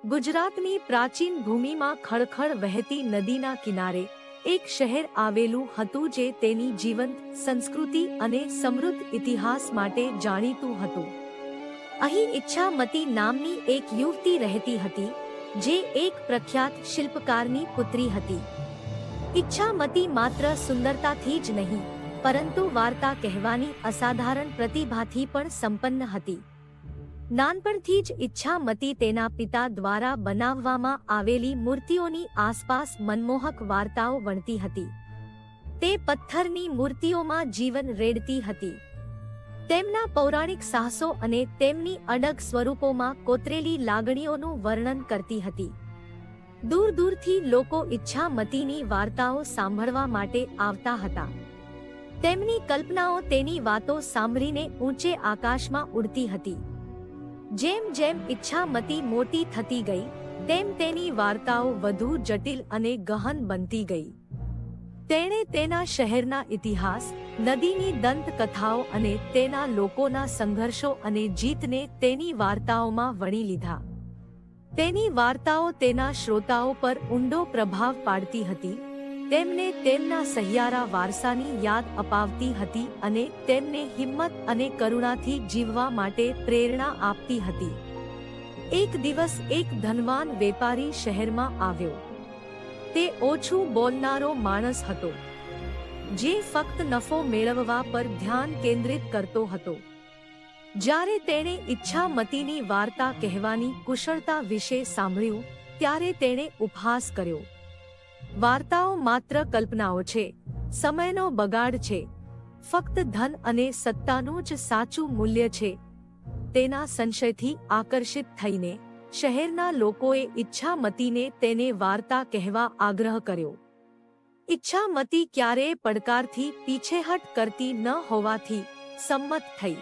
ગુજરાતની પ્રાચીન ભૂમિમાં ખળખળ વહેતી નદીના કિનારે એક શહેર આવેલું હતું જે તેની જીવંત સંસ્કૃતિ અને સમૃદ્ધ ઇતિહાસ માટે જાણીતું હતું. અહીં ઈચ્છામતી નામની એક યુવતી રહેતી હતી, જે એક પ્રખ્યાત શિલ્પકારની પુત્રી હતી. ઈચ્છામતી માત્ર સુંદરતાથી જ નહીં, પરંતુ વાર્તા કહેવાની અસાધારણ પ્રતિભાથી પણ સંપન્ન હતી. નાનપણથી જ ઈચ્છામતી તેના પિતા દ્વારા બનાવવામાં આવેલી મૂર્તિઓની આસપાસ મનમોહક વાર્તાઓ વણતી હતી. તે પથ્થરની મૂર્તિઓમાં જીવન રેડતી હતી, તેમના પૌરાણિક સાહસો અને તેમની અડગ સ્વરૂપોમાં કોતરેલી લાગણીઓનું વર્ણન કરતી હતી. દૂર દૂરથી લોકો ઈચ્છામતીની વાર્તાઓ સાંભળવા માટે આવતા હતા. તેમની કલ્પનાઓ તેની વાતો સાંભળીને ઊંચે આકાશમાં ઉડતી હતી. જેમ જેમ ઈચ્છામતી મોટી થતી ગઈ, તેમ તેની વાર્તાઓ વધુ જટિલ અને ગહન બનતી ગઈ. તેણે તેના શહેરના ઇતિહાસ, નદીની દંતકથાઓ અને તેના લોકોના સંઘર્ષો અને જીતને તેની વાર્તાઓમાં વણી લીધા. તેની વાર્તાઓ તેના શ્રોતાઓ પર ઊંડો પ્રભાવ પાડતી હતી, તેમને તેમના સહિયારા વારસાની યાદ અપાવતી હતી અને તેમને હિંમત અને કરુણાથી જીવવા માટે પ્રેરણા આપતી હતી. એક દિવસ એક ધનવાન વેપારી શહેરમાં આવ્યો. તે ઓછું બોલનારો માણસ હતો, જે ફક્ત નફો મેળવવા પર ધ્યાન કેન્દ્રિત કરતો હતો. જ્યારે તેણે ઈચ્છામતીની વાર્તા કહેવાની કુશળતા વિશે સાંભળ્યું, ત્યારે તેણે ઉપહાસ કર્યો. વાર્તાઓ માત્ર કલ્પનાઓ છે, સમયનો બગાડ છે, ફક્ત ધન અને સત્તાનું જ સાચું મૂલ્ય છે. તેના સંશયથી આકર્ષિત થઈને શહેરના લોકોએ ઈચ્છામતીને તેને વાર્તા કહેવા આગ્રહ કર્યો. ઈચ્છામતી ક્યારેય પડકારથી પીછેહટ કરતી ન હોવાથી સંમત થઈ.